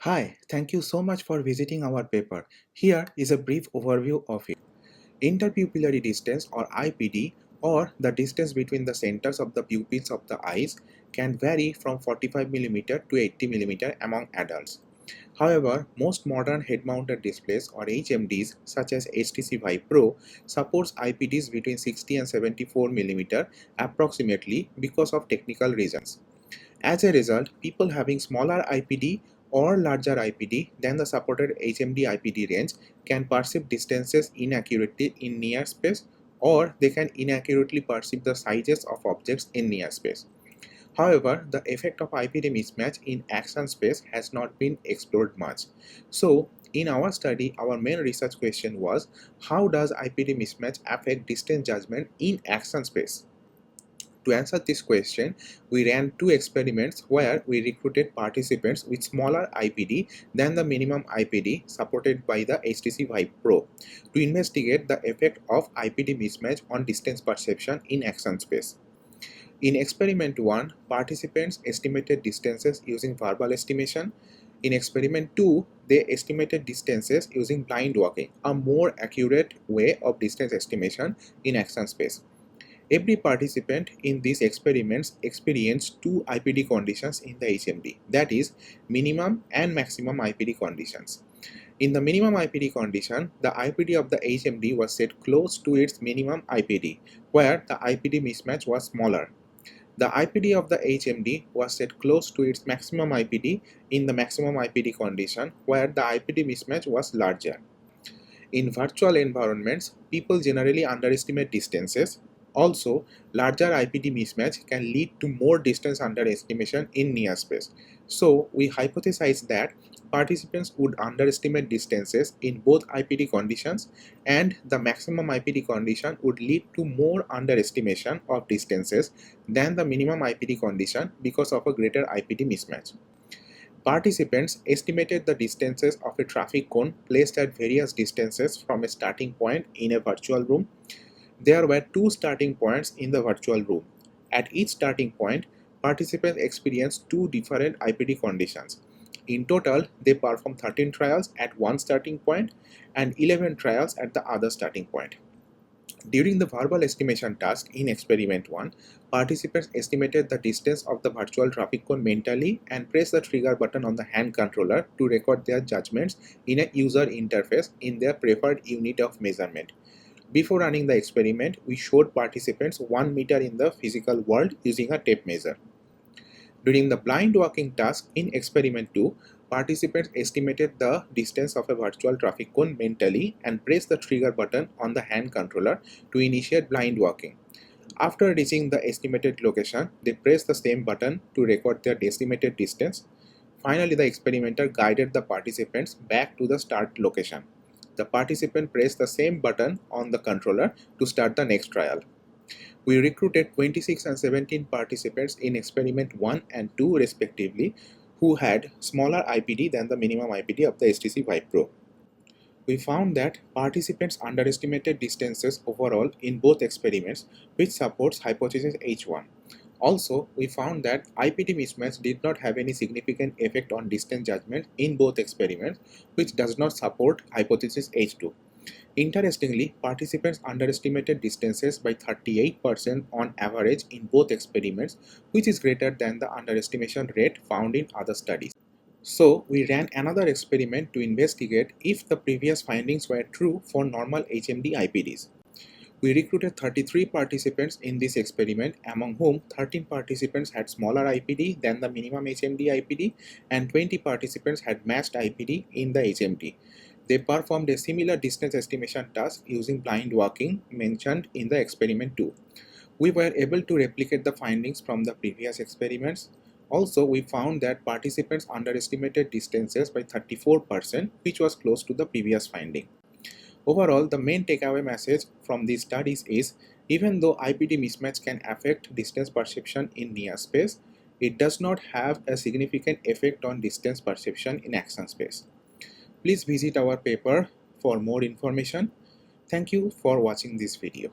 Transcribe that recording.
Hi, thank you so much for visiting our paper. Here is a brief overview of it. Interpupillary distance or IPD, or the distance between the centers of the pupils of the eyes, can vary from 45 mm to 80 mm among adults. However, most modern head-mounted displays or HMDs such as HTC Vive Pro supports IPDs between 60 and 74 mm approximately because of technical reasons. As a result, people having smaller IPD or larger IPD than the supported HMD IPD range can perceive distances inaccurately in near space, or they can inaccurately perceive the sizes of objects in near space. However, the effect of IPD mismatch in action space has not been explored much. So, in our study, our main research question was, how does IPD mismatch affect distance judgment in action space? To answer this question, we ran two experiments where we recruited participants with smaller IPD than the minimum IPD supported by the HTC Vive Pro to investigate the effect of IPD mismatch on distance perception in action space. In experiment 1, participants estimated distances using verbal estimation. In experiment 2, they estimated distances using blind walking, a more accurate way of distance estimation in action space. Every participant in these experiments experienced two IPD conditions in the HMD, that is, minimum and maximum IPD conditions. In the minimum IPD condition, the IPD of the HMD was set close to its minimum IPD, where the IPD mismatch was smaller. The IPD of the HMD was set close to its maximum IPD in the maximum IPD condition, where the IPD mismatch was larger. In virtual environments, people generally underestimate distances. Also, larger IPD mismatch can lead to more distance underestimation in near space. So, we hypothesize that participants would underestimate distances in both IPD conditions, and the maximum IPD condition would lead to more underestimation of distances than the minimum IPD condition because of a greater IPD mismatch. Participants estimated the distances of a traffic cone placed at various distances from a starting point in a virtual room. There were two starting points in the virtual room. At each starting point, participants experienced two different IPD conditions. In total, they performed 13 trials at one starting point and 11 trials at the other starting point. During the verbal estimation task in experiment 1, participants estimated the distance of the virtual traffic cone mentally and pressed the trigger button on the hand controller to record their judgments in a user interface in their preferred unit of measurement. Before running the experiment, we showed participants 1 meter in the physical world using a tape measure. During the blind walking task in experiment 2, participants estimated the distance of a virtual traffic cone mentally and pressed the trigger button on the hand controller to initiate blind walking. After reaching the estimated location, they pressed the same button to record their estimated distance. Finally, the experimenter guided the participants back to the start location. The participant pressed the same button on the controller to start the next trial. We recruited 26 and 17 participants in experiment 1 and 2 respectively, who had smaller IPD than the minimum IPD of the HTC Vive Pro. We found that participants underestimated distances overall in both experiments, which supports hypothesis H1. Also, we found that IPD mismatch did not have any significant effect on distance judgment in both experiments, which does not support hypothesis H2. Interestingly, participants underestimated distances by 38% on average in both experiments, which is greater than the underestimation rate found in other studies. So, we ran another experiment to investigate if the previous findings were true for normal HMD IPDs. We recruited 33 participants in this experiment, among whom 13 participants had smaller IPD than the minimum HMD IPD and 20 participants had matched IPD in the HMD. They performed a similar distance estimation task using blind walking mentioned in the experiment 2. We were able to replicate the findings from the previous experiments. Also, we found that participants underestimated distances by 34%, which was close to the previous finding. Overall, the main takeaway message from these studies is, even though IPD mismatch can affect distance perception in near space, it does not have a significant effect on distance perception in action space. Please visit our paper for more information. Thank you for watching this video.